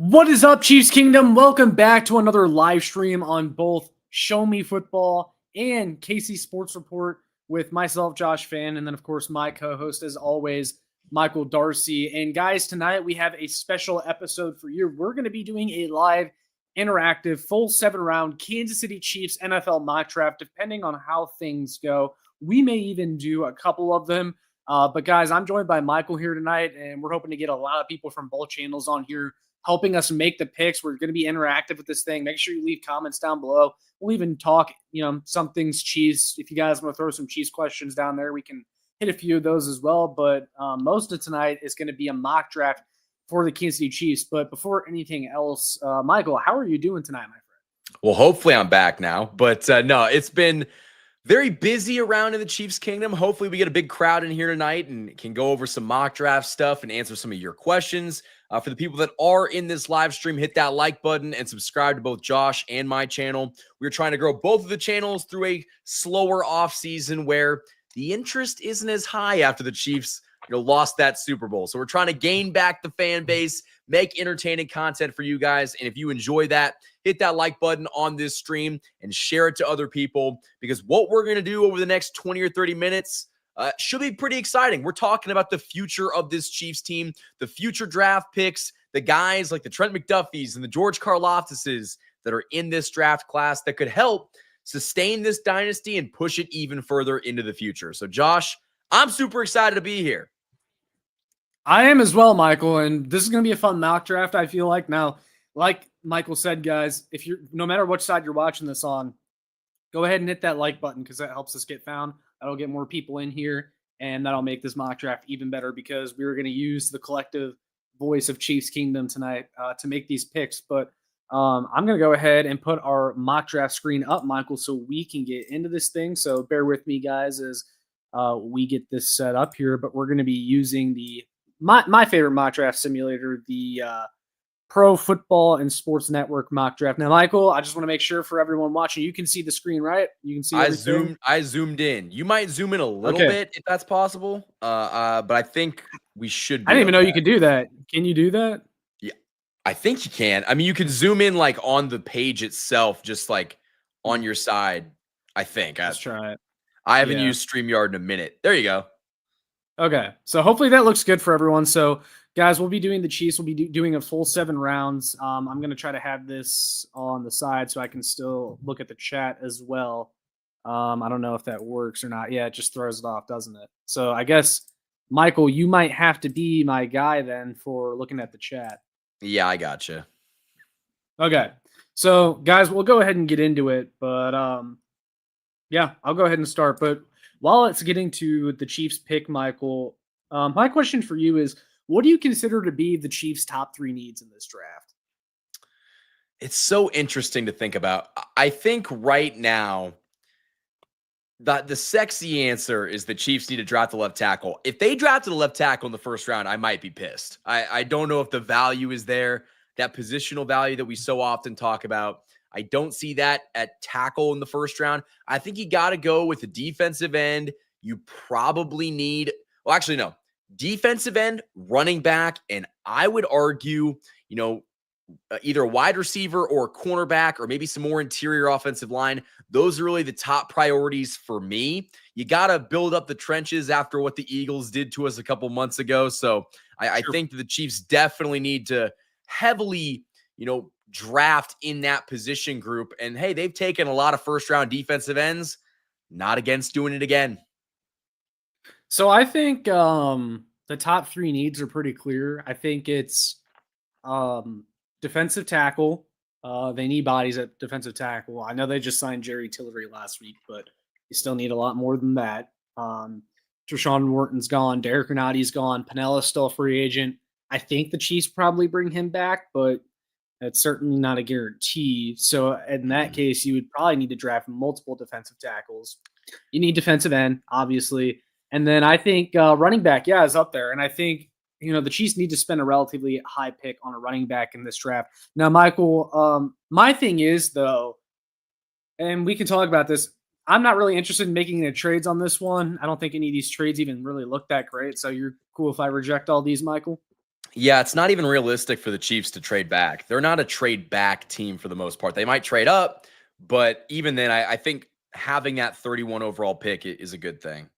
What is up, Chiefs Kingdom? Welcome back to another live stream on both Show Me Football and KC Sports Report with myself, Josh Fan, and then, of course, my co-host, as always, Michael Darcy. And guys, tonight we have a special episode for you. We're going to be doing a live, interactive, full 7-round Kansas City Chiefs NFL mock draft, depending on how things go. We may even do a couple of them. But guys, I'm joined by Michael here tonight, and we're hoping to get a lot of people from both channels on here helping us make the picks. We're going to be interactive with this thing. Make sure you leave comments down below. We'll even talk, some things Chiefs. If you guys want to throw some Chiefs questions down there, we can hit a few of those as well. But most of tonight is going to be a mock draft for the Kansas City Chiefs. But before anything else, Michael, how are you doing tonight, my friend? Well, hopefully I'm back now. But no, it's been very busy around in the Chiefs Kingdom. Hopefully we get a big crowd in here tonight and can go over some mock draft stuff and answer some of your questions. For the people that are in this live stream, hit that like button and subscribe to both Josh and my channel. We're trying to grow both of the channels through a slower off season where the interest isn't as high after the Chiefs lost that Super Bowl. So we're trying to gain back the fan base, make entertaining content for you guys. And if you enjoy that, hit that like button on this stream and share it to other people, because what we're going to do over the next 20 or 30 minutes should be pretty exciting. We're talking about the future of this Chiefs team, the future draft picks, the guys like the Trent McDuffies and the George Karlaftises that are in this draft class that could help sustain this dynasty and push it even further into the future. So Josh, I'm super excited to be here. I am as well, Michael, and this is going to be a fun mock draft, I feel like. Now, like Michael said, guys, if you're no matter which side you're watching this on, go ahead and hit that like button because that helps us get found. That'll get more people in here, and that'll make this mock draft even better because we were going to use the collective voice of Chiefs Kingdom tonight to make these picks. But I'm going to go ahead and put our mock draft screen up, Michael, so we can get into this thing. So bear with me, guys, as we get this set up here. But we're going to be using my favorite mock draft simulator, the Pro Football and Sports Network mock draft. Now, Michael, I just want to make sure for everyone watching, you can see the screen, right? You can see everything? I zoomed in. You might zoom in a little bit if that's possible. But I think we should be. I didn't even know you could do that. Can you do that? Yeah, I think you can. I mean, you can zoom in like on the page itself, just like on your side, I think. Let's try it. I haven't used StreamYard in a minute. There you go. Okay, so hopefully that looks good for everyone. So, guys, we'll be doing the Chiefs. We'll be doing a full 7 rounds. I'm going to try to have this on the side so I can still look at the chat as well. I don't know if that works or not. Yeah, it just throws it off, doesn't it? So I guess, Michael, you might have to be my guy then for looking at the chat. Yeah, I gotcha. Okay, so, guys, we'll go ahead and get into it. But, yeah, I'll go ahead and start. But while it's getting to the Chiefs pick, Michael, my question for you is, what do you consider to be the Chiefs' top 3 needs in this draft? It's so interesting to think about. I think right now, the sexy answer is the Chiefs need to draft the left tackle. If they drafted a left tackle in the first round, I might be pissed. I don't know if the value is there, that positional value that we so often talk about. I don't see that at tackle in the first round. I think you got to go with the defensive end. You probably need, well, actually, no, defensive end, running back, and I would argue, either a wide receiver or a cornerback or maybe some more interior offensive line. Those are really the top priorities for me. You got to build up the trenches after what the Eagles did to us a couple months ago. So I think that the Chiefs definitely need to heavily, draft in that position group. And hey, they've taken a lot of first-round defensive ends. Not against doing it again. So I think the top 3 needs are pretty clear. I think it's defensive tackle. They need bodies at defensive tackle. I know they just signed Jerry Tillery last week, but you still need a lot more than that. Treshawn Wharton's gone. Derek Renati's gone. Pinella's still a free agent. I think the Chiefs probably bring him back, but that's certainly not a guarantee. So in that case, you would probably need to draft multiple defensive tackles. You need defensive end, obviously. And then I think running back, is up there. And I think, the Chiefs need to spend a relatively high pick on a running back in this draft. Now, Michael, my thing is, though, and we can talk about this, I'm not really interested in making any trades on this one. I don't think any of these trades even really look that great. So you're cool if I reject all these, Michael? Yeah, it's not even realistic for the Chiefs to trade back. They're not a trade back team for the most part. They might trade up, but even then, I think having that 31 overall pick is a good thing.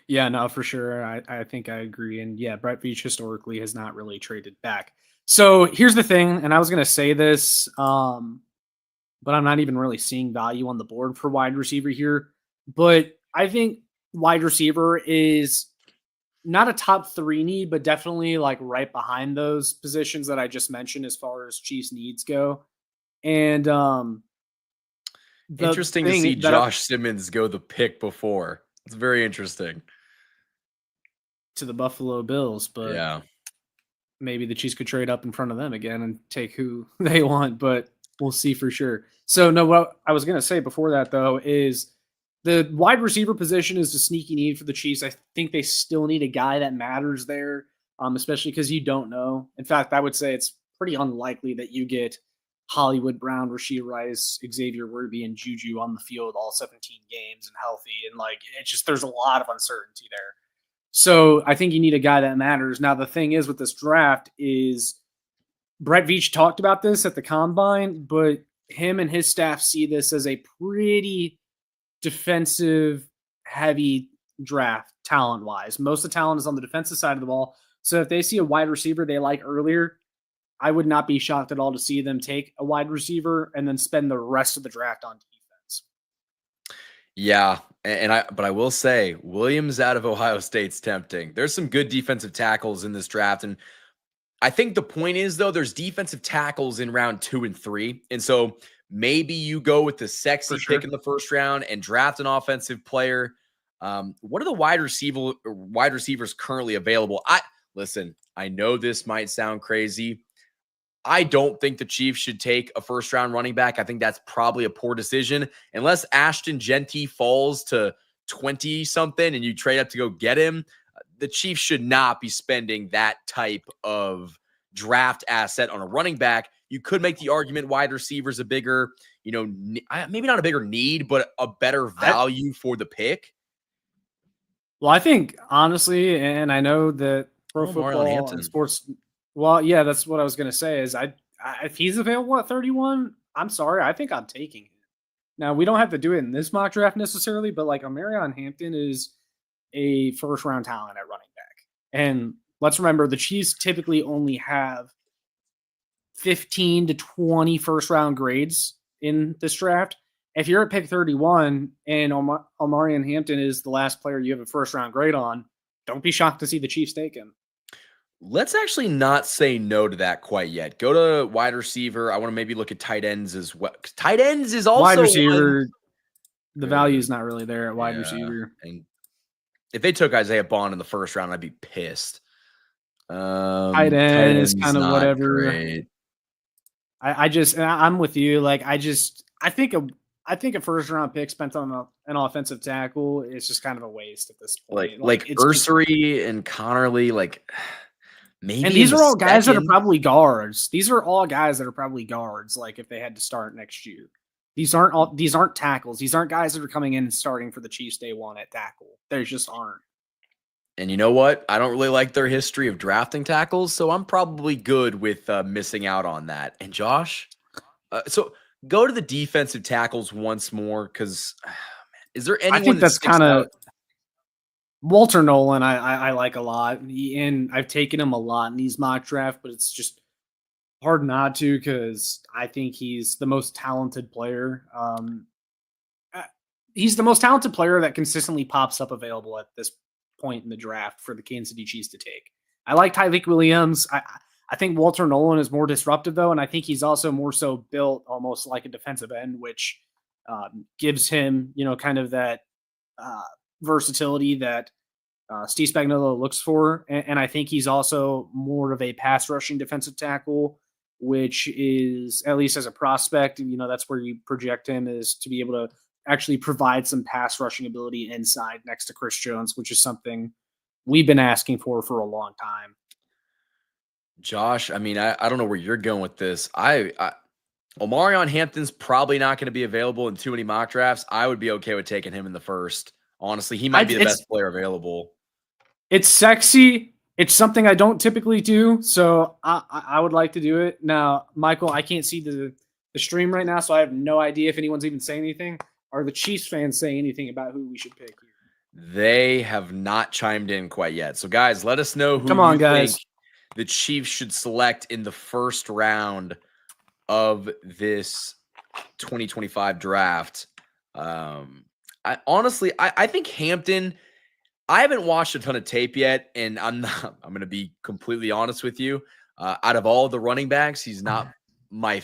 Yeah, no, for sure. I think I agree. And yeah, Brett Veach historically has not really traded back. So here's the thing, and I was gonna say this, but I'm not even really seeing value on the board for wide receiver here. But I think wide receiver is not a top three need, but definitely like right behind those positions that I just mentioned as far as Chiefs needs go. And the Interesting to see thing that I, Josh Simmons go the pick before. It's very interesting. to the Buffalo Bills, but Yeah. maybe the Chiefs could trade up in front of them again and take who they want, but we'll see for sure. So, no, what I was going to say before that, though, is the wide receiver position is a sneaky need for the Chiefs. I think they still need a guy that matters there, especially because you don't know. In fact, I would say it's pretty unlikely that you get Hollywood Brown, Rashee Rice, Xavier Worthy, and Juju on the field all 17 games and healthy. And like, it's just, there's a lot of uncertainty there. So I think you need a guy that matters. Now, the thing is with this draft is Brett Veach talked about this at the combine, but him and his staff see this as a pretty defensive heavy draft talent wise. Most of the talent is on the defensive side of the ball. So if they see a wide receiver they like earlier, I would not be shocked at all to see them take a wide receiver and then spend the rest of the draft on defense. Yeah, but I will say Williams out of Ohio State's tempting. There's some good defensive tackles in this draft, and I think the point is though there's defensive tackles in round 2 and 3, and so maybe you go with the sexy pick in the first round and draft an offensive player. What are the wide receivers currently available? Listen. I know this might sound crazy. I don't think the Chiefs should take a first-round running back. I think that's probably a poor decision. Unless Ashton Genty falls to 20-something and you trade up to go get him, the Chiefs should not be spending that type of draft asset on a running back. You could make the argument wide receivers a bigger, maybe not a bigger need, but a better value for the pick. Well, I think, honestly, and I know that pro football and sports – well, yeah, that's what I was going to say is if he's available at 31, I'm sorry. I think I'm taking him. Now, we don't have to do it in this mock draft necessarily, but like Omarion Hampton is a first-round talent at running back. And let's remember, the Chiefs typically only have 15 to 20 first-round grades in this draft. If you're at pick 31 and Omarion Hampton is the last player you have a first-round grade on, don't be shocked to see the Chiefs take him. Let's actually not say no to that quite yet. Go to wide receiver. I want to maybe look at tight ends as well. Tight ends is also wide receiver. The value is not really there at wide receiver. And if they took Isaiah Bond in the first round, I'd be pissed. Tight end is kind of whatever. Great. I'm with you. Like I think a first round pick spent on an offensive tackle is just kind of a waste at this point. Like Ursery and Connerly, like. Maybe and these are all guys that are probably guards. These are all guys that are probably guards. Like if they had to start next year, these aren't tackles. These aren't guys that are coming in and starting for the Chiefs day one at tackle. There just aren't. And you know what? I don't really like their history of drafting tackles, so I'm probably good with missing out on that. And Josh, so go to the defensive tackles once more, because is there anyone? I think that's kind of. Walter Nolan, I like a lot, and I've taken him a lot in these mock draft, but it's just hard not to because I think he's the most talented player. He's the most talented player that consistently pops up available at this point in the draft for the Kansas City Chiefs to take. I like Tyreek Williams. I think Walter Nolan is more disruptive, though, and I think he's also more so built almost like a defensive end, which gives him, kind of that versatility that Steve Spagnuolo looks for. And I think he's also more of a pass rushing defensive tackle, which is, at least as a prospect, that's where you project him, is to be able to actually provide some pass rushing ability inside next to Chris Jones, which is something we've been asking for a long time. Josh, I mean, I don't know where you're going with this. Omarion Hampton's probably not going to be available in too many mock drafts. I would be okay with taking him in the first. Honestly, he might be the best player available. It's sexy, It's something I don't typically do, so I would like to do it. Now, Michael, I can't see the stream right now, so I have no idea if anyone's even saying anything. Are the Chiefs fans saying anything about who we should pick here? They have not chimed in quite yet. So, guys, let us know who Come on, you guys. think the Chiefs should select in the first round of this 2025 draft. I think Hampton. I haven't watched a ton of tape yet, and I'm going to be completely honest with you. Out of all the running backs, he's not my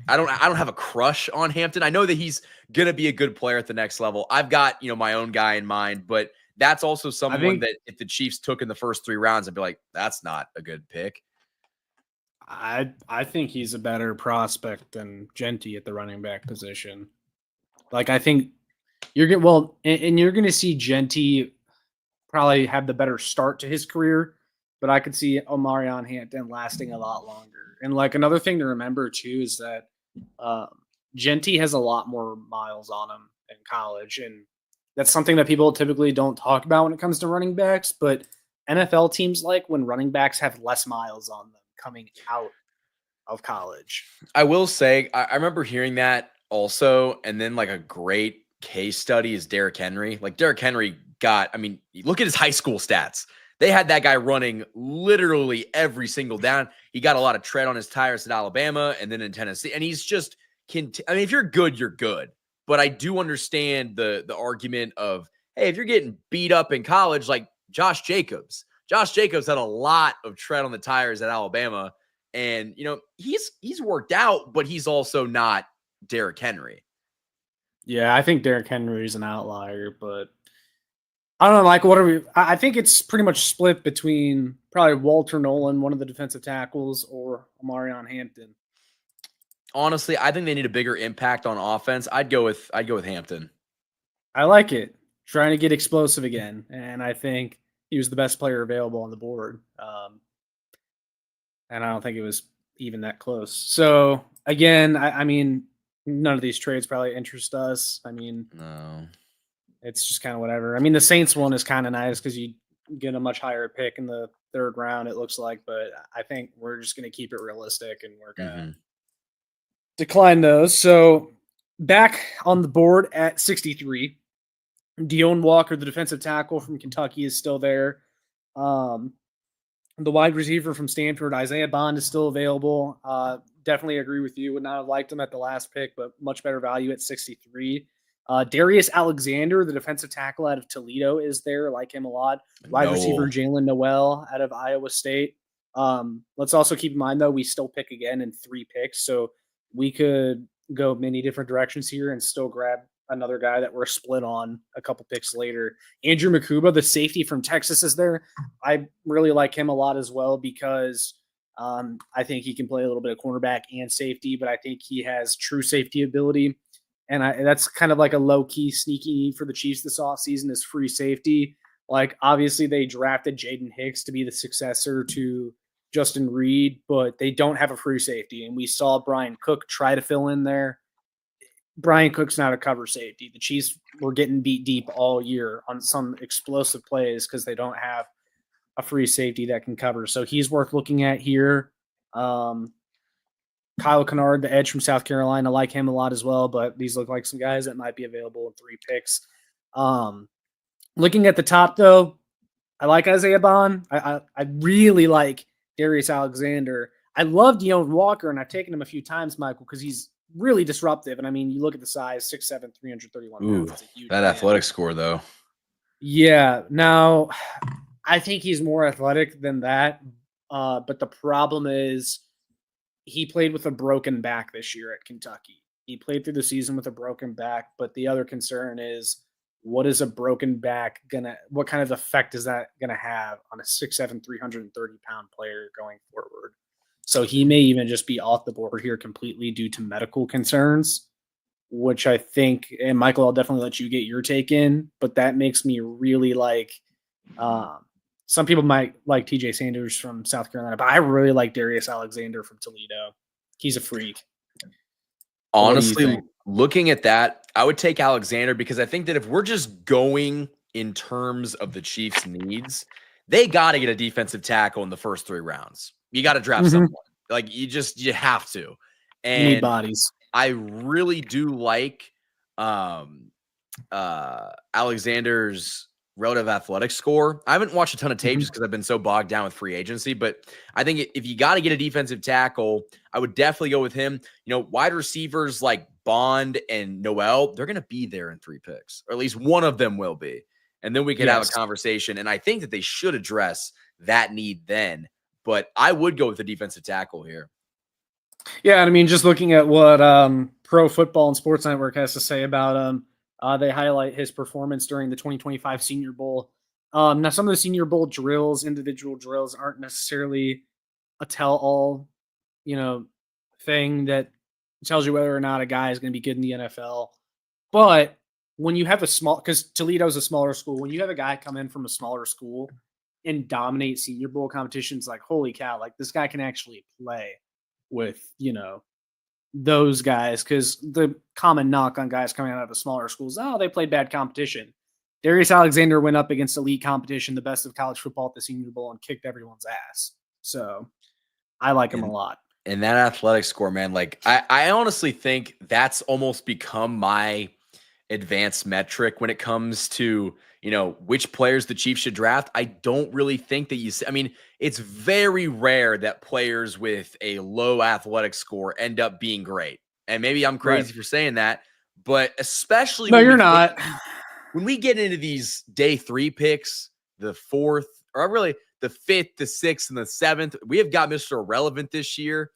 I don't have a crush on Hampton. I know that he's going to be a good player at the next level. I've got, my own guy in mind, but that's also someone that if the Chiefs took in the first 3 rounds, I'd be like, that's not a good pick. I think he's a better prospect than Genty at the running back position. Like, I think you're going to see Genty probably have the better start to his career, but I could see Omarion Hampton lasting a lot longer. And like another thing to remember too is that Genty has a lot more miles on him in college, and that's something that people typically don't talk about when it comes to running backs. But NFL teams like when running backs have less miles on them coming out of college. I will say I remember hearing that also, and then like a great case study is Derrick Henry. Like Derrick Henry look at his high school stats. They had that guy running literally every single down. He got a lot of tread on his tires at Alabama and then in Tennessee. And he's just, if you're good, you're good. But I do understand the argument of, hey, if you're getting beat up in college, like Josh Jacobs had a lot of tread on the tires at Alabama. And, he's worked out, but he's also not Derrick Henry. Yeah, I think Derrick Henry is an outlier, but I don't know, like, what are we? I think it's pretty much split between probably Walter Nolan, one of the defensive tackles, or Omarion Hampton. Honestly, I think they need a bigger impact on offense. I'd go with Hampton. I like it. Trying to get explosive again, and I think he was the best player available on the board. And I don't think it was even that close. So again, I mean, none of these trades probably interest us. I mean, no. It's just kind of whatever. I mean, the Saints one is kind of nice because you get a much higher pick in the 3rd round, it looks like. But I think we're just going to keep it realistic and we're going to decline those. So back on the board at 63, Deone Walker, the defensive tackle from Kentucky, is still there. The wide receiver from Stanford, Isaiah Bond, is still available. Definitely agree with you. Would not have liked him at the last pick, but much better value at 63. Darius Alexander, the defensive tackle out of Toledo, is there. Like him a lot. Wide receiver Jalen Noel out of Iowa State. Let's also keep in mind, though, we still pick again in 3 picks. So we could go many different directions here and still grab another guy that we're split on a couple picks later. Andrew Makuba, the safety from Texas, is there. I really like him a lot as well because I think he can play a little bit of cornerback and safety, but I think he has true safety ability. And that's kind of like a low-key, sneaky need for the Chiefs this offseason is free safety. Like, obviously, they drafted Jaden Hicks to be the successor to Justin Reed, but they don't have a free safety. And we saw Brian Cook try to fill in there. Brian Cook's not a cover safety. The Chiefs were getting beat deep all year on some explosive plays because they don't have a free safety that can cover. So he's worth looking at here. Kyle Kennard, the edge from South Carolina, I like him a lot as well, but these look like some guys that might be available in 3 picks. Looking at the top, though, I like Isaiah Bond. I really like Darius Alexander. I love Deone Walker, and I've taken him a few times, Michael, because he's really disruptive. And I mean, you look at the size, 6'7", 331 pounds. That's a huge that man. Athletic score, though. Yeah. Now, I think he's more athletic than that. But the problem is he played with a broken back this year at Kentucky. He played through the season with a broken back, but the other concern is what is a broken back what kind of effect is that going to have on a 6'7", 330-pound player going forward? So he may even just be off the board here completely due to medical concerns, which I think, and Michael, I'll definitely let you get your take in, but that makes me really like some people might like TJ Sanders from South Carolina, but I really like Darius Alexander from Toledo. He's a freak. Honestly, looking at that, I would take Alexander because I think that if we're just going in terms of the Chiefs' needs, they got to get a defensive tackle in the first 3 rounds. You got to draft someone. Like you have to. And you need bodies. I really do like Alexander's relative athletic score. I haven't watched a ton of tape just because I've been so bogged down with free agency, but I think if you got to get a defensive tackle, I would definitely go with him. Wide receivers like Bond and Noel, they're going to be there in 3 picks, or at least one of them will be. And then we could have a conversation. And I think that they should address that need then, but I would go with the defensive tackle here. Yeah, I mean, just looking at what Pro Football and Sports Network has to say about him, they highlight his performance during the 2025 Senior Bowl. Now, some of the Senior Bowl drills, individual drills, aren't necessarily a tell-all, thing that tells you whether or not a guy is going to be good in the NFL. But when you have because Toledo's a smaller school, when you have a guy come in from a smaller school and dominate Senior Bowl competitions, like, holy cow, like this guy can actually play with, those guys, because the common knock on guys coming out of the smaller schools, they played bad competition. Darius Alexander went up against elite competition, the best of college football at the Senior Bowl, and kicked everyone's ass. So I like him a lot. And that athletic score, man, like I honestly think that's almost become my advanced metric when it comes to, which players the Chiefs should draft. I don't really think that it's very rare that players with a low athletic score end up being great. And maybe I'm crazy for saying that, but especially no, you're not. When we get into these day 3 picks, the 4th, or really the 5th, the 6th, and the 7th, we have got Mr. Irrelevant this year.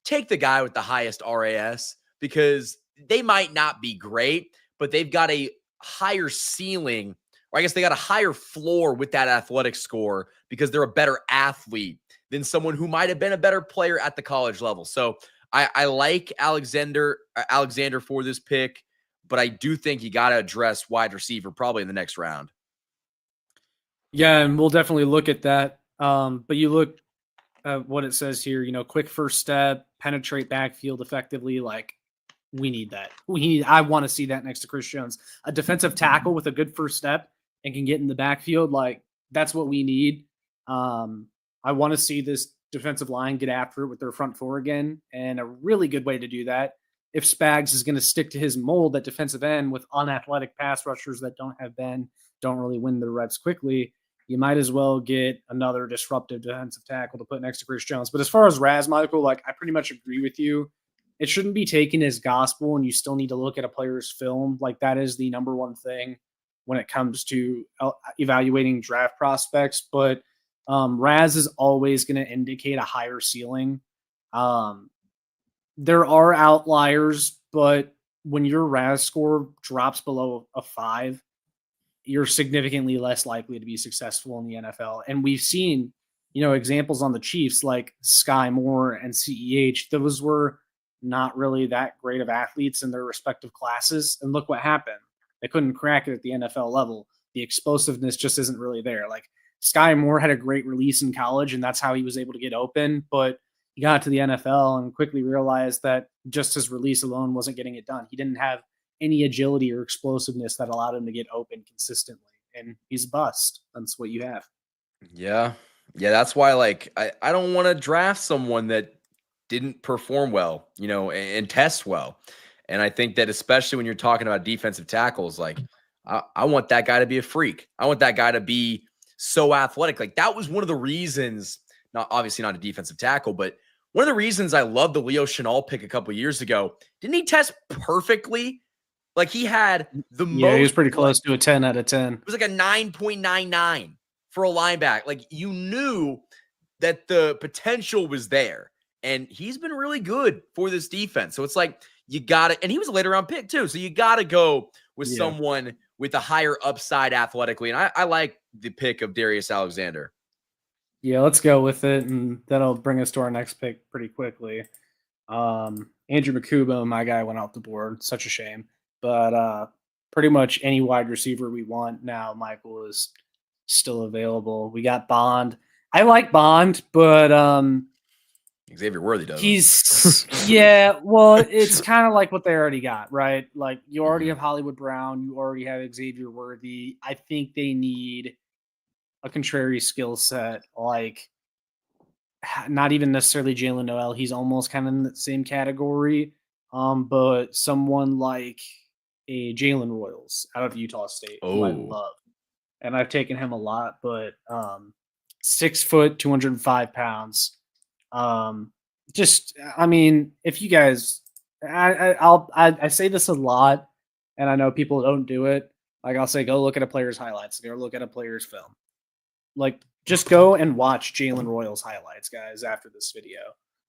Take the guy with the highest RAS, because they might not be great, but they've got a higher ceiling, or I guess they got a higher floor with that athletic score because they're a better athlete than someone who might have been a better player at the college level. So I like Alexander for this pick, but I do think you got to address wide receiver probably in the next round. Yeah, and we'll definitely look at that. But you look at what it says here, quick first step, penetrate backfield effectively. Like, we need that. I want to see that next to Chris Jones. A defensive tackle with a good first step and can get in the backfield. Like, that's what we need. I want to see this defensive line get after it with their front four again. And a really good way to do that, if Spags is going to stick to his mold at defensive end with unathletic pass rushers that don't really win their reps quickly, you might as well get another disruptive defensive tackle to put next to Chris Jones. But as far as Raz, Michael, like, I pretty much agree with you. It shouldn't be taken as gospel, and you still need to look at a player's film. Like, that is the number one thing when it comes to evaluating draft prospects. But Raz is always going to indicate a higher ceiling. There are outliers, but when your Raz score drops below a 5, you're significantly less likely to be successful in the NFL. And we've seen, examples on the Chiefs like Sky Moore and CEH. Those were not really that great of athletes in their respective classes. And look what happened. They couldn't crack it at the NFL level. The explosiveness just isn't really there. Like, Sky Moore had a great release in college, and that's how he was able to get open. But he got to the NFL and quickly realized that just his release alone wasn't getting it done. He didn't have any agility or explosiveness that allowed him to get open consistently. And he's a bust. That's what you have. Yeah. Yeah, that's why, like, I don't want to draft someone that didn't perform well, and test well. And I think that especially when you're talking about defensive tackles, like, I want that guy to be a freak. I want that guy to be so athletic. Like, that was one of the reasons, obviously not a defensive tackle, but one of the reasons I loved the Leo Chenal pick a couple years ago. Didn't he test perfectly? Like, he had the most. Yeah, he was pretty close to a 10 out of 10. It was like a 9.99 for a linebacker. Like, you knew that the potential was there. And he's been really good for this defense. So it's like, you got to, and he was a later round pick too. So you got to go with someone with a higher upside athletically. And I like the pick of Darius Alexander. Yeah, let's go with it. And that'll bring us to our next pick pretty quickly. Andrew Makuba, my guy, went off the board. Such a shame. But pretty much any wide receiver we want now, Michael, is still available. We got Bond. I like Bond, but Xavier Worthy does. Well, it's kind of like what they already got, right? Like, you already have Hollywood Brown, you already have Xavier Worthy. I think they need a contrary skill set, like not even necessarily Jalen Noel. He's almost kind of in the same category. But someone like a Jalen Royals out of Utah State, who I Oh, love, and I've taken him a lot. But 6 foot, 205 pounds. Just, I mean, if you guys, I say this a lot, and I know people don't do it. Like I'll say, go look at a player's highlights, go look at a player's film. Like, just go and watch Jalen Royals highlights, guys, after this video.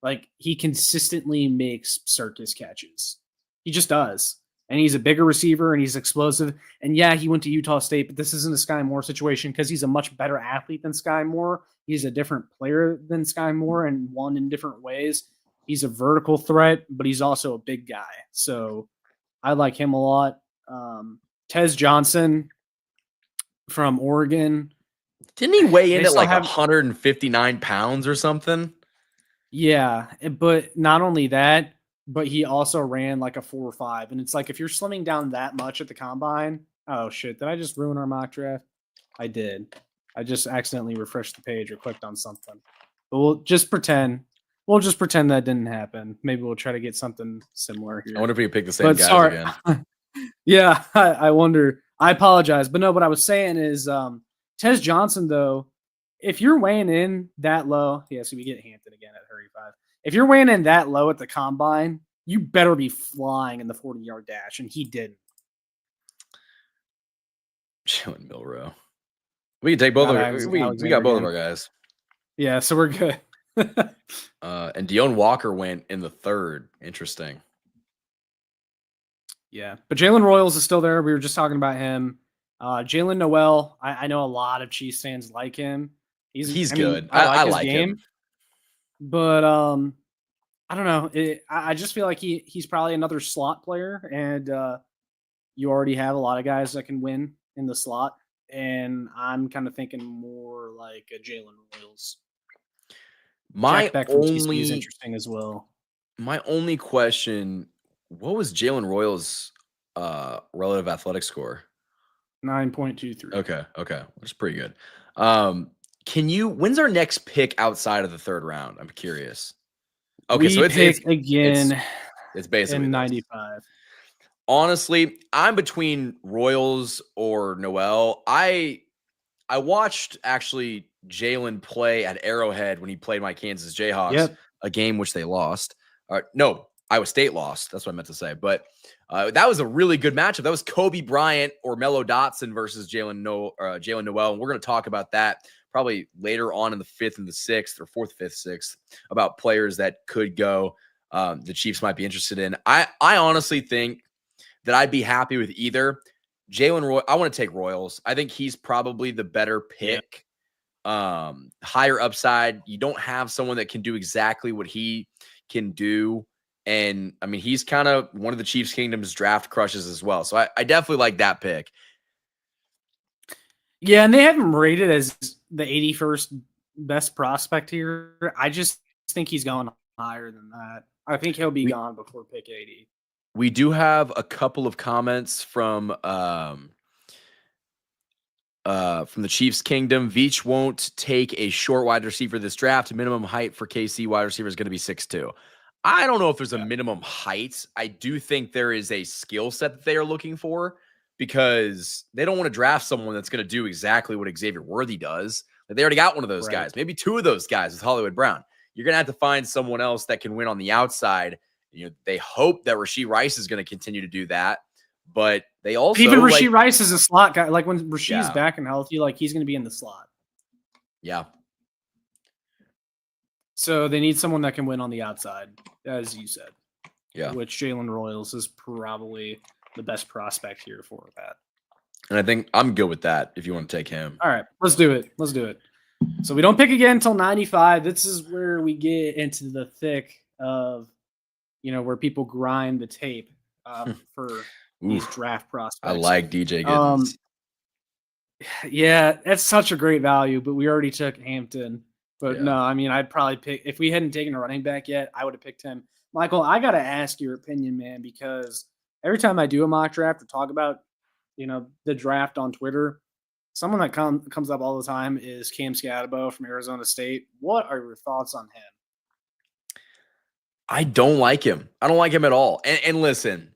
Like, he consistently makes circus catches. He just does. And he's a bigger receiver and he's explosive. And yeah, he went to Utah State, but this isn't a Sky Moore situation because he's a much better athlete than Sky Moore. He's a different player than Sky Moore and won in different ways. He's a vertical threat, but he's also a big guy. So I like him a lot. Tez Johnson from Oregon. didn't he weigh in They at still like have 159 pounds or something? Yeah, but not only that, but he also ran like a 4.5, and it's like if you're slimming down that much at the combine. Oh shit! Did I just ruin our mock draft? I did. I just accidentally refreshed the page or clicked on something. But we'll just pretend. We'll just pretend that didn't happen. Maybe we'll try to get something similar here. I wonder if we can pick the same But guys sorry. again. Yeah, I wonder. I apologize, but no. What I was saying is, Tez Johnson though, if you're weighing in that low, yeah, so we get Hampton again at 35. If you're weighing in that low at the combine, you better be flying in the 40-yard dash, and he didn't. Jalen Milrow. We can take both we got both of our guys. Yeah, so we're good. And Deone Walker went in the 3rd. Interesting. Yeah, but Jalen Royals is still there. We were just talking about him. Jalen Noel, I know a lot of Chiefs fans like him. He's good. I like his like game, him. but I don't know. I just feel like he's probably another slot player, and you already have a lot of guys that can win in the slot. And I'm kind of thinking more like a Jalen Royals. Jack Beck from TC is interesting as well. My only question: what was Jalen Royals' relative athletic score? 9.23. Okay, which is pretty good. When's our next pick outside of the 3rd round? I'm curious. Okay, so it's again. It's basically in 95. Honestly, I'm between Royals or Noel. I watched actually Jalen play at Arrowhead when he played my Kansas Jayhawks, a game which they lost. No, Iowa State lost. That's what I meant to say. But that was a really good matchup. That was Kobe Bryant or Mello Dotson versus Jalen Noel. And we're going to talk about that probably later on in the 5th and the 6th or 4th, 5th, 6th about players that could go the Chiefs might be interested in. I honestly think that I'd be happy with either. Jalen Roy, I want to take Royals. I think he's probably the better pick. Yeah. Higher upside. You don't have someone that can do exactly what he can do. And I mean, he's kind of one of the Chiefs Kingdom's draft crushes as well. So I definitely like that pick. Yeah, and they have him rated as the 81st best prospect here. I just think he's going higher than that. I think he'll be gone before pick 80. We do have a couple of comments from the Chiefs Kingdom. Veach won't take a short wide receiver this draft. Minimum height for KC wide receiver is going to be 6'2". I don't know if there's a minimum height. I do think there is a skill set that they are looking for because they don't want to draft someone that's going to do exactly what Xavier Worthy does. They already got one of those guys, maybe 2 of those guys with Hollywood Brown. You're going to have to find someone else that can win on the outside. You know, they hope that Rashee Rice is going to continue to do that, but they also even Rashee Rice is a slot guy. Like when Rashee's back and healthy, like he's going to be in the slot. Yeah. So they need someone that can win on the outside, as you said. Yeah. Which Jalen Royals is probably the best prospect here for that. And I think I'm good with that if you want to take him. All right, let's do it. So we don't pick again until 95. This is where we get into the thick of, where people grind the tape for these draft prospects. I like DJ Giddens. Yeah, that's such a great value, but we already took Hampton. But no, I mean, I'd probably pick, if we hadn't taken a running back yet, I would have picked him. Michael, I got to ask your opinion, man, because every time I do a mock draft or talk about, the draft on Twitter, Someone that comes up all the time is Cam Scatabo from Arizona State. What are your thoughts on him? I don't like him. I don't like him at all. And listen,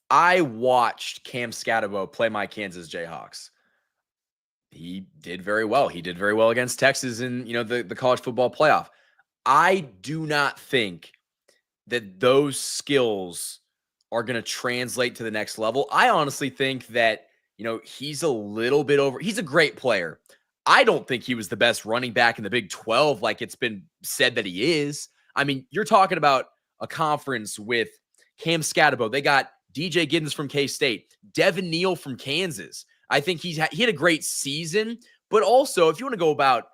I watched Cam Scatabo play my Kansas Jayhawks. He did very well. He did very well against Texas in, the college football playoff. I do not think that those skills are going to translate to the next level. I honestly think that, he's a little bit over. He's a great player. I don't think he was the best running back in the Big 12 like it's been said that he is. I mean, you're talking about a conference with Cam Scatabo. They got DJ Giddens from K-State, Devin Neal from Kansas. I think he had a great season, but also if you want to go about,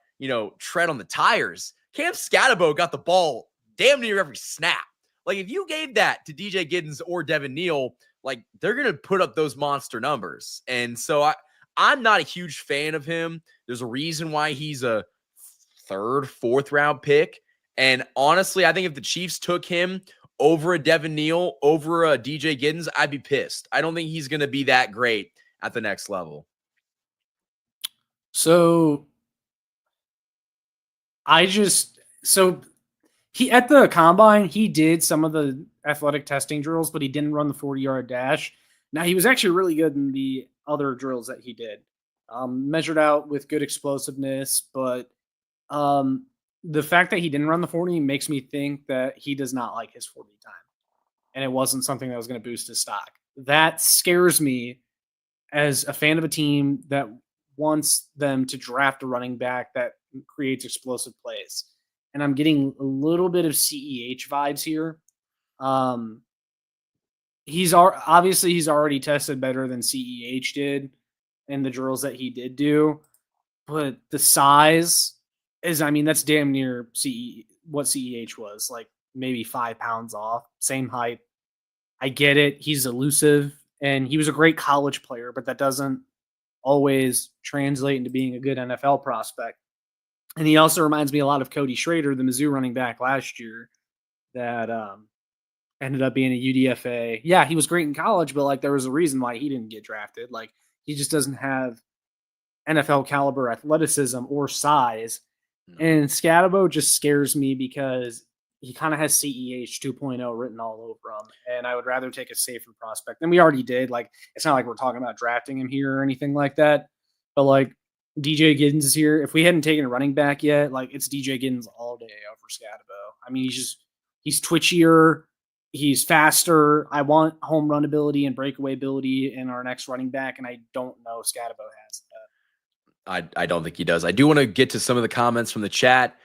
tread on the tires, Cam Scatabo got the ball damn near every snap. Like if you gave that to DJ Giddens or Devin Neal, like they're going to put up those monster numbers. And so I'm not a huge fan of him. There's a reason why he's a 3rd, 4th round pick. And honestly, I think if the Chiefs took him over a Devin Neal, over a DJ Giddens, I'd be pissed. I don't think he's going to be that great at the next level. So he at the combine, he did some of the athletic testing drills, but he didn't run the 40-yard dash. Now, he was actually really good in the other drills that he did. Measured out with good explosiveness, but the fact that he didn't run the 40 makes me think that he does not like his 40 time. And it wasn't something that was going to boost his stock. That scares me as a fan of a team that wants them to draft a running back that creates explosive plays. And I'm getting a little bit of CEH vibes here. He's already tested better than CEH did in the drills that he did do, but the size is, that's damn near what CEH was, like maybe 5 pounds off, same height. I get it. He's elusive and he was a great college player, but that doesn't always translate into being a good NFL prospect. And he also reminds me a lot of Cody Schrader, the Mizzou running back last year that ended up being a UDFA. Yeah, he was great in college, but like there was a reason why he didn't get drafted. Like he just doesn't have NFL caliber athleticism or size. No. And Scatabo just scares me because he kind of has CEH 2.0 written all over him. And I would rather take a safer prospect. And we already did. Like, it's not like we're talking about drafting him here or anything like that. But like DJ Giddens is here. If we hadn't taken a running back yet, like it's DJ Giddens all day over Scatabo. He's twitchier. He's faster. I want home run ability and breakaway ability in our next running back. And I don't know if Scatabo has that. I don't think he does. I do want to get to some of the comments from the chat.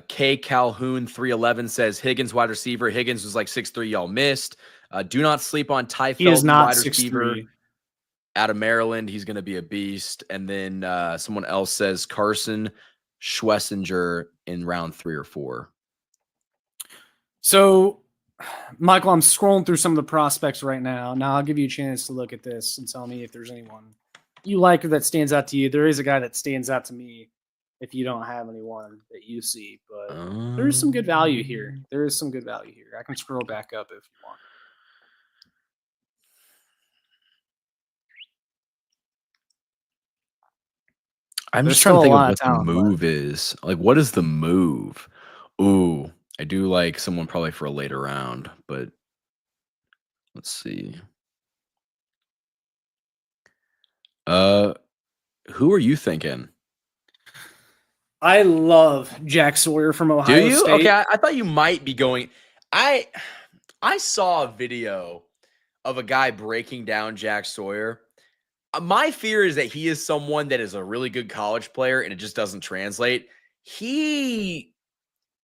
K Calhoun 311 says Higgins wide receiver. Higgins was like 6'3". Y'all missed. Do not sleep on Ty He is not wide 6'3". receiver out of Maryland. He's going to be a beast. And then someone else says Carson Schwessinger in round 3 or 4. So, Michael, I'm scrolling through some of the prospects right now. Now I'll give you a chance to look at this and tell me if there's anyone you like or that stands out to you. There is a guy that stands out to me if you don't have anyone that you see, but there is some good value here. There is some good value here. I can scroll back up if you want. I'm just trying to think of what the move is. Like, what is the move? Ooh, I do like someone probably for a later round, but let's see. Who are you thinking? I love Jack Sawyer from Ohio Do you? State. Okay, I thought you might be going. I saw a video of a guy breaking down Jack Sawyer. My fear is that he is someone that is a really good college player and it just doesn't translate. He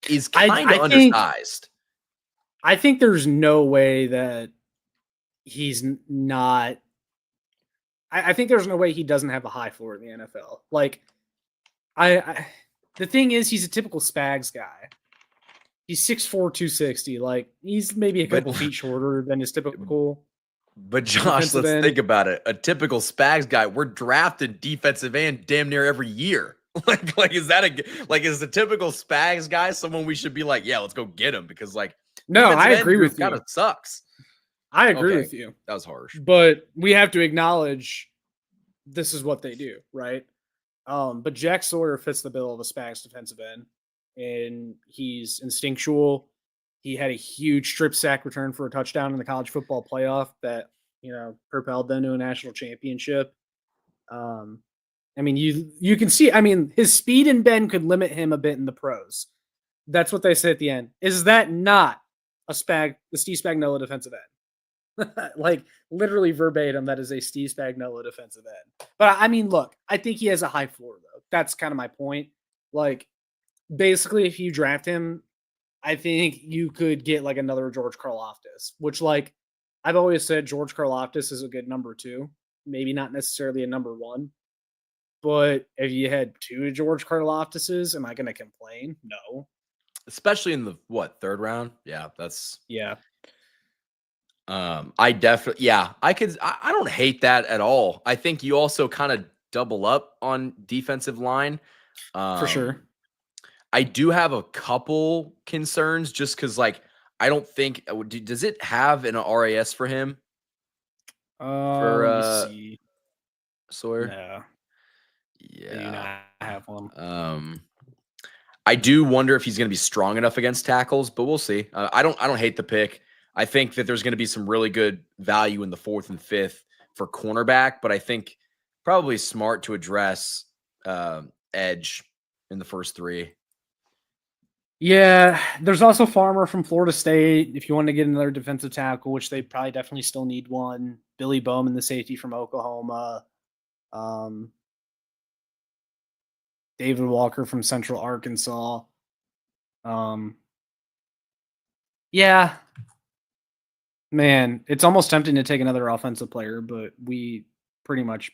is kind of undersized. I think there's no way that he's not. I think there's no way he doesn't have a high floor in the NFL. Like, the thing is, he's a typical Spags guy. He's 6'4", 260. Like, he's maybe a couple feet shorter than his typical. But Josh, let's think about it. A typical Spags guy, we're drafted defensive end damn near every year. Like is the typical Spags guy someone we should be like, yeah, let's go get him because no, I agree with you. Kind of sucks. I agree with you. That was harsh. But we have to acknowledge this is what they do, right? But Jack Sawyer fits the bill of a Spags defensive end, and he's instinctual. He had a huge strip sack return for a touchdown in the college football playoff that propelled them to a national championship. Um, I mean, you can see. I mean, his speed and bend could limit him a bit in the pros. That's what they say at the end. Is that not the Steve Spagnuolo defensive end? Like literally verbatim, that is a Steve Spagnuolo defensive end. But I mean, look, I think he has a high floor though. That's kind of my point. Like, basically, if you draft him, I think you could get like another George Karlaftis, which like I've always said George Karlaftis is a good number 2, maybe not necessarily a number 1. But if you had 2 George Karlaftises, am I going to complain? No. Especially in the third round? Yeah, that's Yeah. I definitely I don't hate that at all. I think you also kind of double up on defensive line. For sure. I do have a couple concerns just because, like, I don't think does it have an RAS for him? Let me see. Sawyer? No. Yeah. I do not have one. I do wonder if he's going to be strong enough against tackles, but we'll see. I don't hate the pick. I think that there's going to be some really good value in the 4th and 5th for cornerback, but I think probably smart to address edge in the first 3. Yeah, there's also Farmer from Florida State. If you want to get another defensive tackle, which they probably definitely still need one. Billy Bowman, the safety from Oklahoma. David Walker from Central Arkansas. Yeah, man, it's almost tempting to take another offensive player, but we pretty much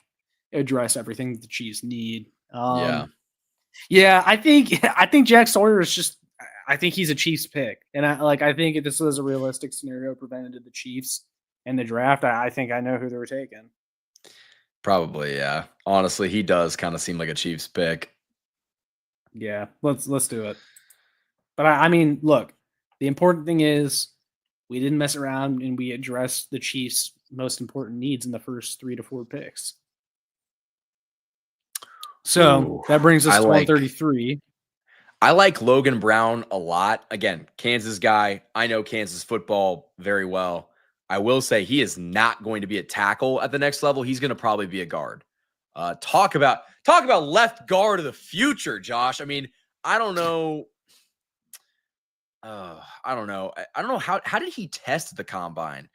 address everything that the Chiefs need. Yeah, I think Jack Sawyer is just. I think he's a Chiefs pick, and I think if this was a realistic scenario presented to the Chiefs in the draft, I think I know who they were taking. Probably, yeah. Honestly, he does kind of seem like a Chiefs pick. Yeah, let's do it. But I mean, look, the important thing is we didn't mess around and we addressed the Chiefs' most important needs in the first 3 to 4 picks. So that brings us to 133. I like Logan Brown a lot. Again, Kansas guy. I know Kansas football very well. I will say he is not going to be a tackle at the next level. He's going to probably be a guard. Talk about left guard of the future, Josh. I mean, I don't know. I don't know. I don't know how did he test at the combine?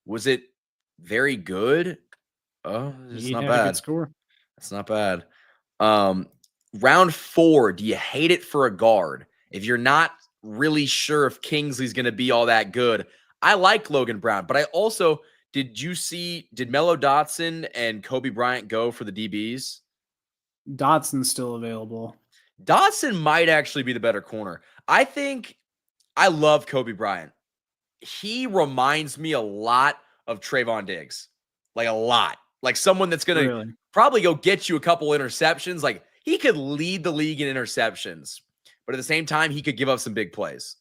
Was it very good? Oh, it's not bad. A good score. It's not bad. Round 4, do you hate it for a guard? If you're not really sure if Kingsley's going to be all that good, I like Logan Brown, but I also did Mello Dotson and Kobe Bryant go for the DBs? Dotson's still available. Dotson might actually be the better corner. I love Kobe Bryant. He reminds me a lot of Trayvon Diggs, like a lot, like someone that's going to probably go get you a couple interceptions. Like he could lead the league in interceptions, but at the same time, he could give up some big plays.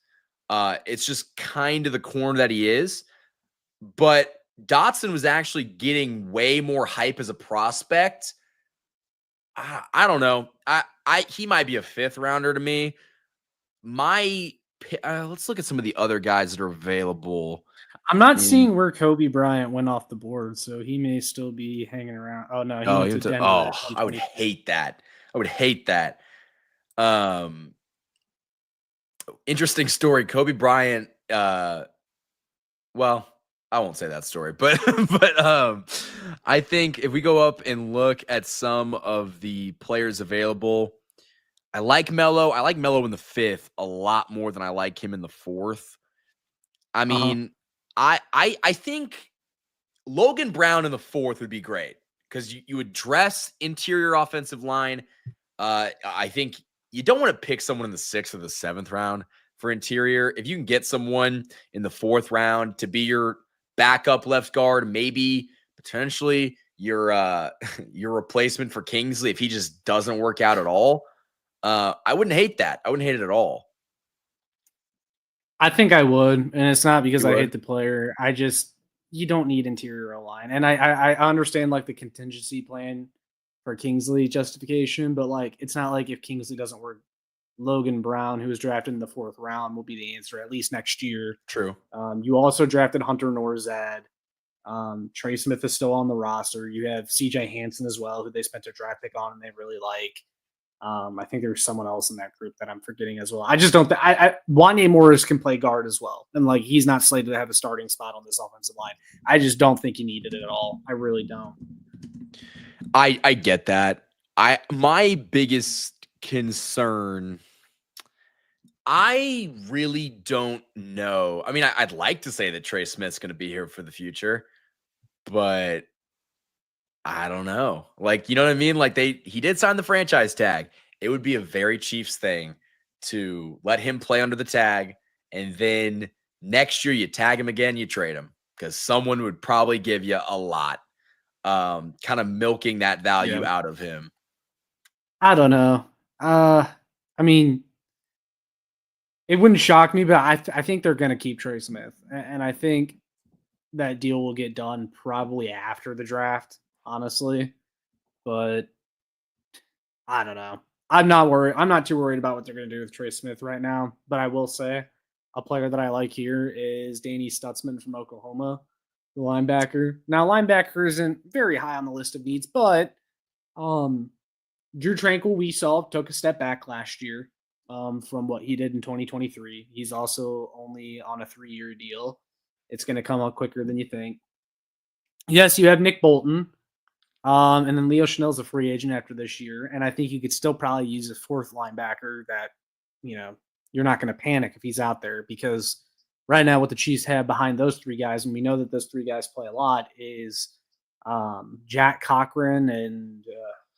It's just kind of the corner that he is. But Dotson was actually getting way more hype as a prospect. I don't know. He might be a 5th rounder to me. Let's look at some of the other guys that are available. I'm not seeing where Kobe Bryant went off the board, so he may still be hanging around. Oh no, he went to Denver. Oh, I would hate that. Interesting story. Kobe Bryant. Well, I won't say that story, but I think if we go up and look at some of the players available, I like Mello. I like Mello in the 5th a lot more than I like him in the 4th. I mean, I think Logan Brown in the 4th would be great because you address interior offensive line. I think you don't want to pick someone in the 6th or the 7th round for interior. If you can get someone in the 4th round to be your backup left guard, maybe potentially your replacement for Kingsley if he just doesn't work out at all. I wouldn't hate that. I wouldn't hate it at all. I think I would, and it's not because I hate the player. You don't need interior line, and I understand like the contingency plan for Kingsley justification, but like it's not like if Kingsley doesn't work, Logan Brown, who was drafted in the 4th round, will be the answer at least next year. True. You also drafted Hunter Norzad. Trey Smith is still on the roster. You have CJ Hansen as well, who they spent a draft pick on and they really like. I think there's someone else in that group that I'm forgetting as well. I just don't. Wanye Morris can play guard as well, and like he's not slated to have a starting spot on this offensive line. I just don't think he needed it at all. I really don't. I get that. My biggest concern, I really don't know. I mean, I'd like to say that Trey Smith's going to be here for the future, but I don't know. Like, you know what I mean? Like he did sign the franchise tag. It would be a very Chiefs thing to let him play under the tag, and then next year you tag him again, you trade him because someone would probably give you a lot. Kind of milking that value out of him. I don't know. I mean, it wouldn't shock me, but I think they're going to keep Trey Smith, and I think that deal will get done probably after the draft, honestly. But I don't know. I'm not worried. I'm not too worried about what they're going to do with Trey Smith right now. But I will say a player that I like here is Danny Stutzman from Oklahoma, the linebacker. Now, linebacker isn't very high on the list of needs, but Drew Tranquil, we saw, took a step back last year from what he did in 2023. He's also only on a 3-year deal. It's going to come up quicker than you think. Yes, you have Nick Bolton. And then Leo Chanel's a free agent after this year. And I think you could still probably use a 4th linebacker that, you know, you're not going to panic if he's out there, because right now what the Chiefs have behind those 3 guys, and we know that those 3 guys play a lot, is Jack Cochran and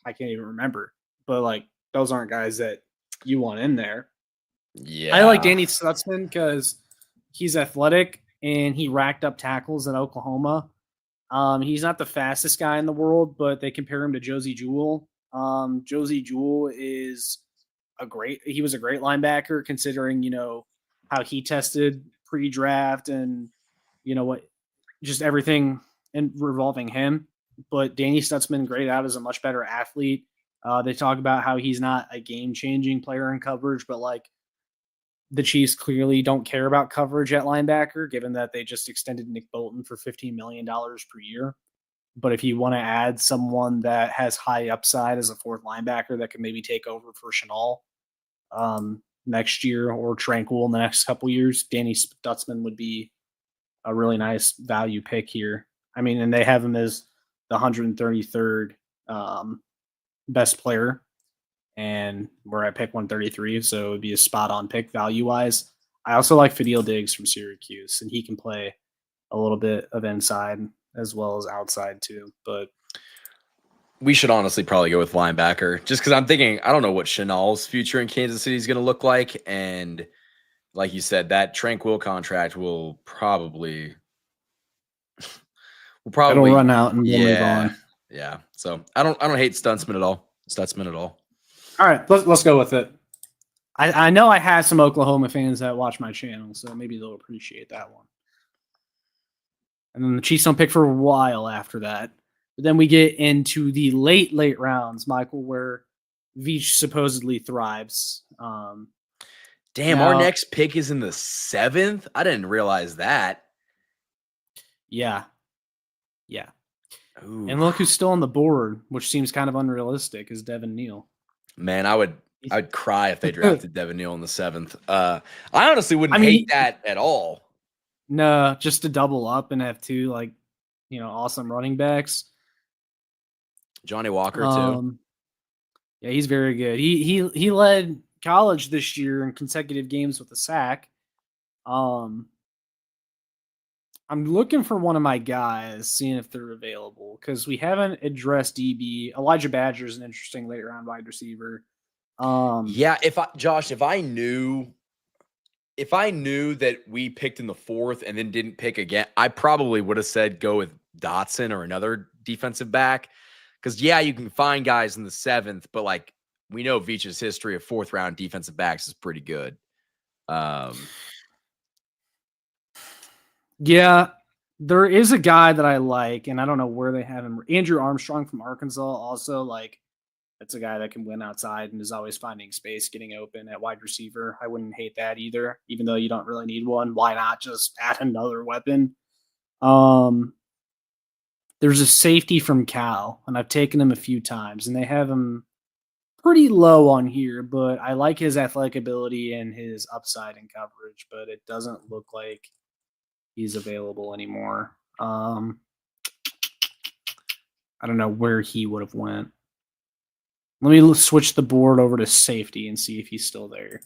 I can't even remember. But, like, those aren't guys that you want in there. Yeah. I like Danny Stutzman because he's athletic and he racked up tackles in Oklahoma. He's not the fastest guy in the world, but they compare him to Josie Jewell. Josie Jewell he was a great linebacker considering, you know, how he tested pre-draft and, you know, just everything revolving him. But Danny Stutzman grayed out as a much better athlete. They talk about how he's not a game-changing player in coverage, but like the Chiefs clearly don't care about coverage at linebacker, given that they just extended Nick Bolton for $15 million per year. But if you want to add someone that has high upside as a 4th linebacker that can maybe take over for Chanel next year, or Tranquil in the next couple years, Danny Stutzman would be a really nice value pick here. I mean, and they have him as the 133rd best player. And we're at pick 133, so it would be a spot-on pick value-wise. I also like Fadil Diggs from Syracuse, and he can play a little bit of inside as well as outside too. But we should honestly probably go with linebacker, just because I'm thinking I don't know what Chanel's future in Kansas City is going to look like, and like you said, that Tranquil contract will probably it'll run out and we'll move on. Yeah. So I don't hate Stutzman at all. All right, let's go with it. I know I have some Oklahoma fans that watch my channel, so maybe they'll appreciate that one. And then the Chiefs don't pick for a while after that. But then we get into the late rounds, Michael, where Veach supposedly thrives. Damn, our next pick is in the 7th? I didn't realize that. Yeah. Ooh. And look who's still on the board, which seems kind of unrealistic, is Devin Neal. Man, I'd cry if they drafted Devin Neal in the 7th. I honestly wouldn't hate that at all. No, just to double up and have 2 awesome running backs. Johnny Walker too. Yeah, he's very good. He led college this year in consecutive games with a sack. I'm looking for one of my guys, seeing if they're available, because we haven't addressed DB. Elijah Badger is an interesting late round wide receiver. Yeah, if I knew that we picked in the 4th and then didn't pick again, I probably would have said go with Dotson or another defensive back. Because you can find guys in the 7th, but like we know Veach's history of 4th round defensive backs is pretty good. Yeah, There is a guy that I like, and I don't know where they have him. Andrew Armstrong from Arkansas, also like that's a guy that can win outside and is always finding space, getting open at wide receiver. I wouldn't hate that either, even though you don't really need one. Why not just add another weapon? Um, there's a safety from Cal, and I've taken him a few times, and they have him pretty low on here, but I like his athletic ability and his upside in coverage, but it doesn't look like he's available anymore. I don't know where he would have went. Let me switch the board over to safety and see if he's still there.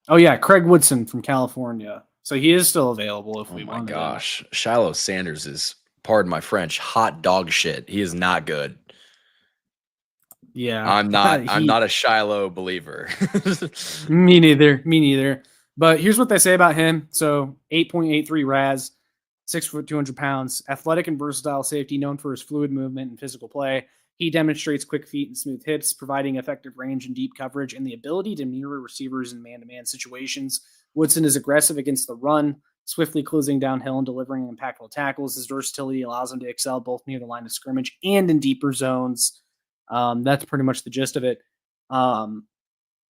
Oh yeah, Craig Woodson from California. So he is still available if we Oh my wanted gosh. Shiloh Sanders is, pardon my French, hot dog shit. He is not good. him. Yeah. I'm not a Shiloh believer. Me neither. Me neither. But here's what they say about him. So 8.83 RAS, 6 foot, 200 pounds, athletic and versatile safety, known for his fluid movement and physical play. He demonstrates quick feet and smooth hips, providing effective range and deep coverage and the ability to mirror receivers in man-to-man situations. Woodson is aggressive against the run, swiftly closing downhill and delivering impactful tackles. His versatility allows him to excel both near the line of scrimmage and in deeper zones. That's pretty much the gist of it.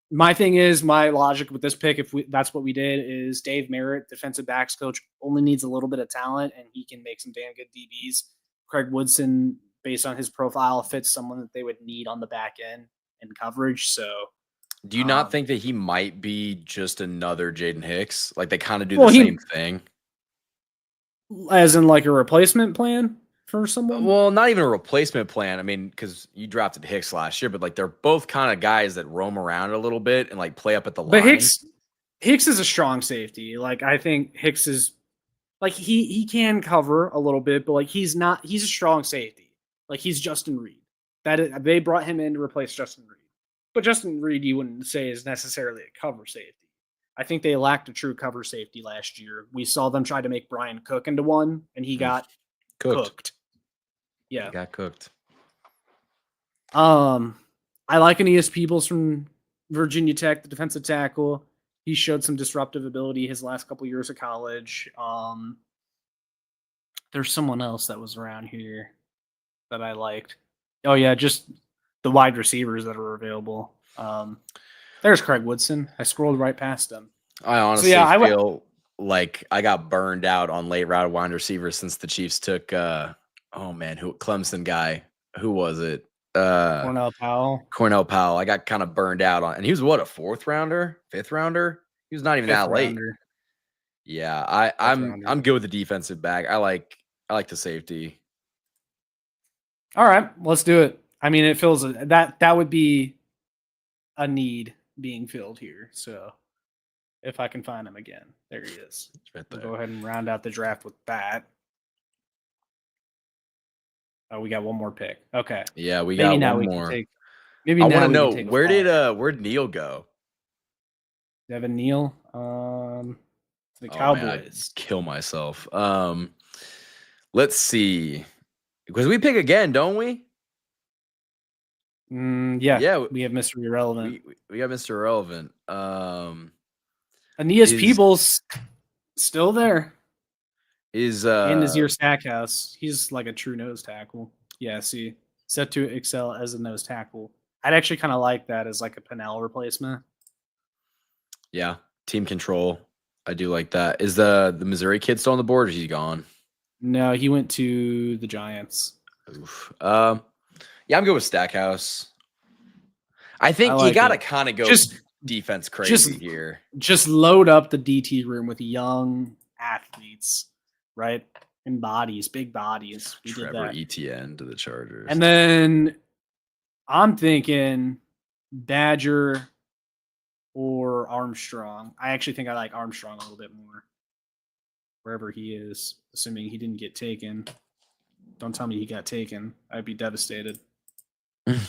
My thing is, my logic with this pick, that's what we did, is Dave Merritt, defensive backs coach, only needs a little bit of talent, and he can make some damn good DBs. Craig Woodson, based on his profile, fits someone that they would need on the back end in coverage. So, do you not think that he might be just another Jaden Hicks? Like they kind of do the same thing, as in like a replacement plan for someone. Well, not even a replacement plan. I mean, because you drafted Hicks last year, but like they're both kind of guys that roam around a little bit and like play up at the line. But Hicks is a strong safety. Like I think Hicks is like he can cover a little bit, but like he's a strong safety. Like he's Justin Reed. They brought him in to replace Justin Reed. But Justin Reed, you wouldn't say is necessarily a cover safety. I think they lacked a true cover safety last year. We saw them try to make Brian Cook into one, and he got cooked. Yeah, he got cooked. I like Aeneas Peebles from Virginia Tech, the defensive tackle. He showed some disruptive ability his last couple years of college. There's someone else that was around here that I liked. Oh yeah, just the wide receivers that are available. There's Craig Woodson. I scrolled right past him. I honestly feel like I got burned out on late round wide receivers since the Chiefs took Clemson guy. Who was it? Cornell Powell. I got kind of burned out on, and he was what, a 4th rounder, 5th rounder? He was not even that late. Yeah, I'm good with the defensive back. I like the safety. All right, let's do it. I mean, it feels that would be a need being filled here. So if I can find him again, there he is. Right there. We'll go ahead and round out the draft with that. Oh, we got one more pick. Okay. Yeah, we got one more. I want to know where did Neal go? Devin Neal. The Cowboys. Man, I'd kill myself. Let's see. Because we pick again, don't we? Yeah. We have Mr. Irrelevant. We got Mr. Irrelevant. Aeneas Peebles still there. Is in Nazir Stackhouse. He's like a true nose tackle. Yeah, see, set to excel as a nose tackle. I'd actually kind of like that as like a Pennell replacement. Yeah, team control. I do like that. Is the Missouri kid still on the board, or is he gone? No, he went to the Giants. Oof. Yeah, I'm good with Stackhouse. I think you got to kind of go defense crazy here. Just load up the DT room with young athletes, right? And big bodies. We Trevor Etienne to the Chargers. And then I'm thinking Badger or Armstrong. I actually think I like Armstrong a little bit more. Wherever he is, assuming he didn't get taken. Don't tell me he got taken. I'd be devastated. I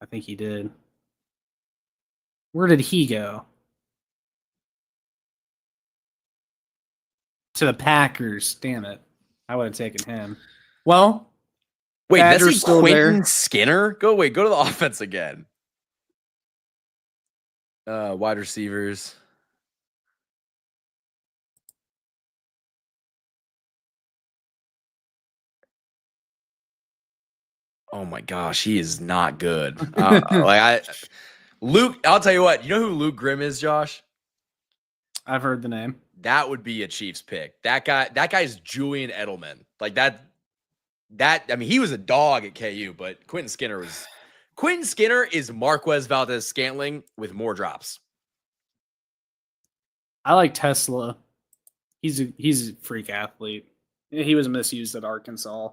think he did. Where did he go? To the Packers. Damn it. I would have taken him. Well, wait, that's Quentin Skinner? Go to the offense again. Wide receivers. Oh my gosh, he is not good. Luke, I'll tell you what. You know who Luke Grimm is, Josh? I've heard the name. That would be a Chiefs pick. That guy's Julian Edelman. Like that. I mean, he was a dog at KU, but Quentin Skinner is Marquez Valdez-Scantling with more drops. I like Tesla. He's a freak athlete. He was misused at Arkansas.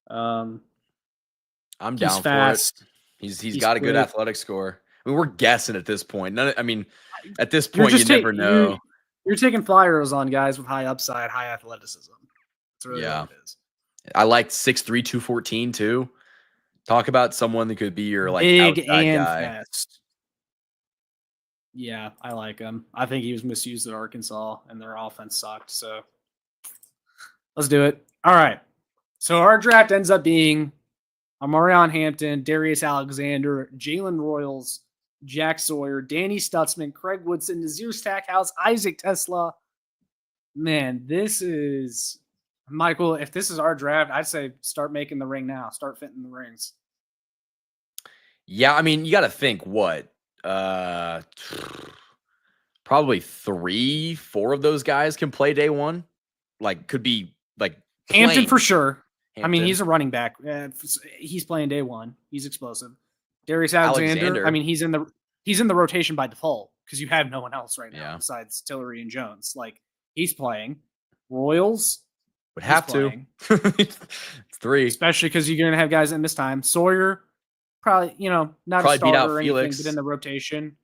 I'm He's down fast. for it. He's got a good quick. athletic score. I mean, we're guessing at this point. At this point, you never know. You're taking flyers on guys with high upside, high athleticism. That's really what it is. I like 6'3", 214 too. Talk about someone that could be your like big outside and guy. fast. Yeah, I like him. I think he was misused at Arkansas, and their offense sucked. So let's do it. All right. So our draft ends up being Amarion Hampton, Darius Alexander, Jalen Royals, Jack Sawyer, Danny Stutzman, Craig Woodson, Nazir Stackhouse, Isaac Tesla. Man, this is Michael. If this is our draft, I'd say start making the ring now. Start fitting the rings. Yeah, I mean, you got to think what probably 3, 4 of those guys can play day one. Like, could be like Hampton for sure. Hampton. I mean, he's a running back. He's playing day one. He's explosive. Darius Alexander. I mean, he's in the rotation by default because you have no one else right now besides Tillery and Jones. Like, he's playing. Royals would have to. It's 3, especially because you're going to have guys in this time. Sawyer, probably not a starter or anything, but in the rotation.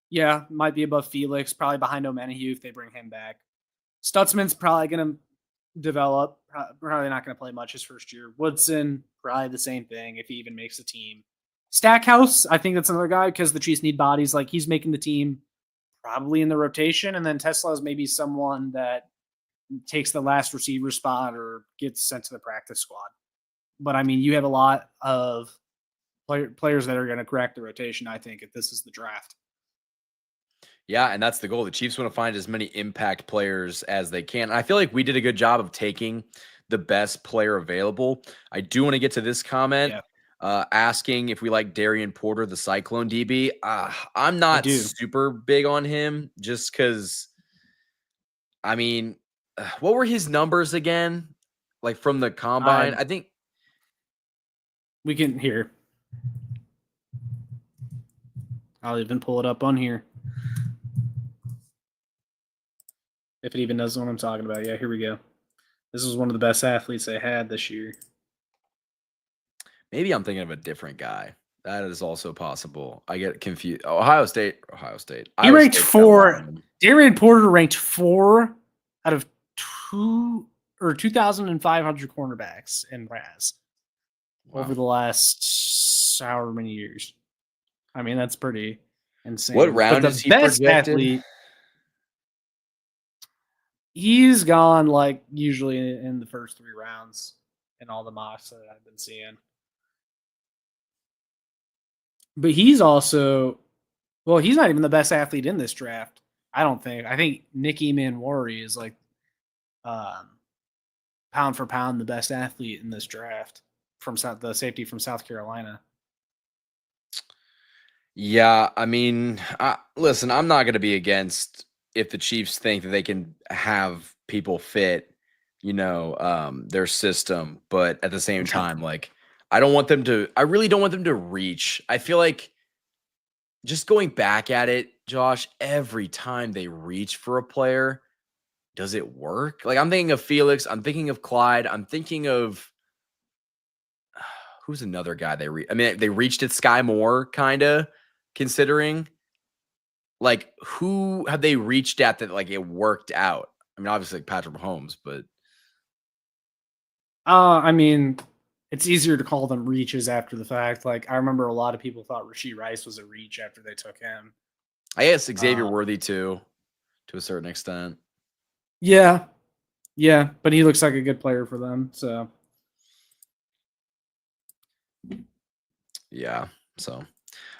Yeah, might be above Felix, probably behind O'Mahony if they bring him back. Stutzman's probably going to develop, probably not going to play much his first year. Woodson, probably the same thing if he even makes the team. Stackhouse, I think that's another guy because the Chiefs need bodies. Like, he's making the team probably in the rotation, and then Tesla is maybe someone that takes the last receiver spot or gets sent to the practice squad. But I mean, you have a lot of players that are going to crack the rotation, I think, if this is the draft. Yeah, and that's the goal. The Chiefs want to find as many impact players as they can. And I feel like we did a good job of taking the best player available. I do want to get to this comment asking if we like Darian Porter, the Cyclone DB. I'm not super big on him just because, I mean, what were his numbers again? Like from the combine? I think we can hear. I'll even pull it up on here. If it even knows what I'm talking about. Yeah, here we go. This is one of the best athletes they had this year. Maybe I'm thinking of a different guy. That is also possible. I get confused. Ohio State. He ranked 4. Darian Porter ranked 4 out of 2,500 cornerbacks in RAS over the last however many years. I mean, that's pretty insane. What round is he projected? He's gone like usually in the first 3 rounds in all the mocks that I've been seeing. But he's also, he's not even the best athlete in this draft. I don't think. I think Nicky Manwari is like pound for pound the best athlete in this draft from the safety from South Carolina. Yeah, I mean, listen, I'm not going to be against if the Chiefs think that they can have people fit, their system, but at the same time, like, I really don't want them to reach. I feel like just going back at it, Josh, every time they reach for a player, does it work? Like, I'm thinking of Felix, I'm thinking of Clyde, I'm thinking of who's another guy they reached at Sky Moore, kind of, considering. Like, who have they reached at that, like, it worked out? I mean, obviously, like Patrick Mahomes, but. I mean, it's easier to call them reaches after the fact. Like, I remember a lot of people thought Rashee Rice was a reach after they took him. I guess Xavier Worthy, too, to a certain extent. Yeah. Yeah, but he looks like a good player for them, so. Yeah, so.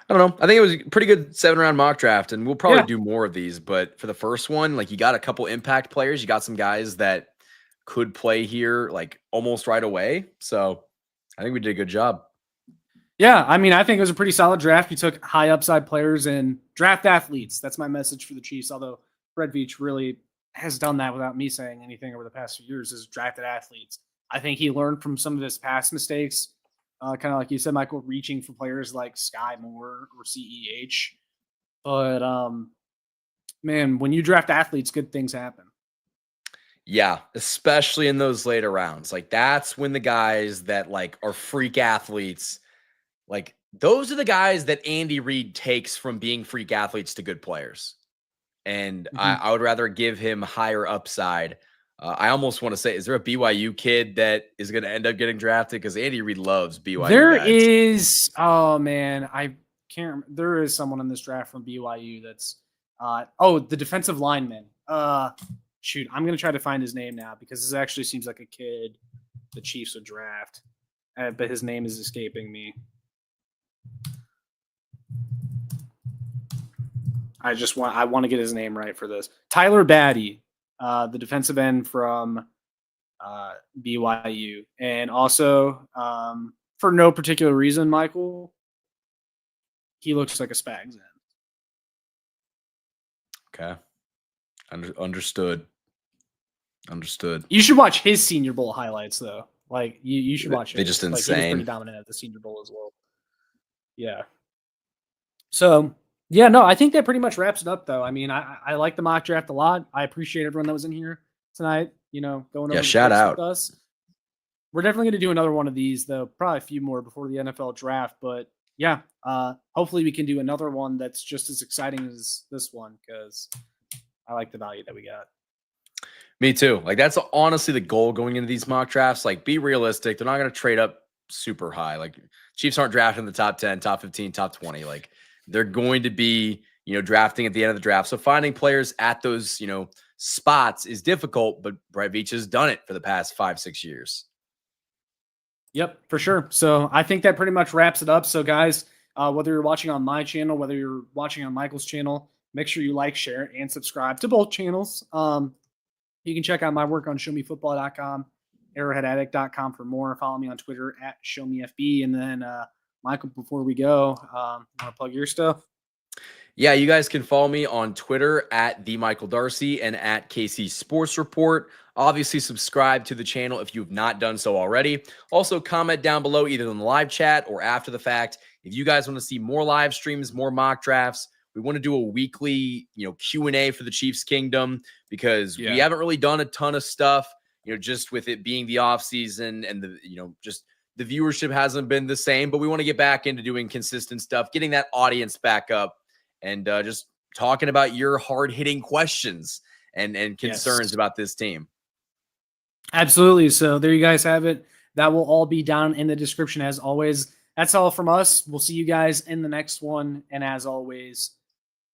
I don't know. I think it was a pretty good 7-round mock draft, and we'll probably do more of these. But for the first one, like, you got a couple impact players. You got some guys that could play here, like, almost right away. So I think we did a good job. Yeah, I mean, I think it was a pretty solid draft. You took high upside players and draft athletes. That's my message for the Chiefs. Although Brett Veach really has done that without me saying anything over the past few years, is drafted athletes. I think he learned from some of his past mistakes, kind of like you said, Michael, reaching for players like Sky Moore or CEH. But man, when you draft athletes, good things happen. Yeah, especially in those later rounds. Like that's when the guys that like are freak athletes, like those are the guys that Andy Reid takes from being freak athletes to good players. And I would rather give him higher upside. I almost want to say, is there a BYU kid that is going to end up getting drafted? Because Andy Reid loves BYU There guys. is, oh man, I can't remember. There is someone in this draft from BYU that's, the defensive lineman. Shoot, I'm going to try to find his name now because this actually seems like a kid the Chiefs would draft, but his name is escaping me. I want to get his name right for this. Tyler Batty, the defensive end from BYU. And also, for no particular reason, Michael, he looks like a Spags end. Okay. Understood. You should watch his Senior Bowl highlights, though. Like, you should watch it. They're just Like, insane. he was pretty dominant at the Senior Bowl as well. Yeah. So, yeah, no, I think that pretty much wraps it up, though. I mean, I like the mock draft a lot. I appreciate everyone that was in here tonight, going over shout out with us. We're definitely going to do another one of these, though, probably a few more before the NFL draft. But, yeah, hopefully we can do another one that's just as exciting as this one because I like the value that we got. Me too. Like that's honestly the goal going into these mock drafts. Like be realistic. They're not going to trade up super high. Like Chiefs aren't drafting the top 10, top 15, top 20. Like they're going to be, drafting at the end of the draft. So finding players at those, spots is difficult, but Brett Veach has done it for the past 5-6 years. Yep, for sure. So I think that pretty much wraps it up. So guys, whether you're watching on my channel, whether you're watching on Michael's channel, make sure you like, share, and subscribe to both channels. You can check out my work on showmefootball.com, arrowheadaddict.com for more. Follow me on Twitter at showmefb. And then, Michael, before we go, want to plug your stuff? Yeah, you guys can follow me on Twitter at @TheMichaelDarcy and at KC Sports Report. Obviously, subscribe to the channel if you've not done so already. Also, comment down below either in the live chat or after the fact. If you guys want to see more live streams, more mock drafts, we want to do a weekly, Q&A for the Chiefs Kingdom because we haven't really done a ton of stuff, just with it being the off season and the, just the viewership hasn't been the same, but we want to get back into doing consistent stuff, getting that audience back up and just talking about your hard-hitting questions and concerns about this team. Absolutely. So there you guys have it. That will all be down in the description as always. That's all from us. We'll see you guys in the next one. And as always,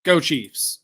go Chiefs.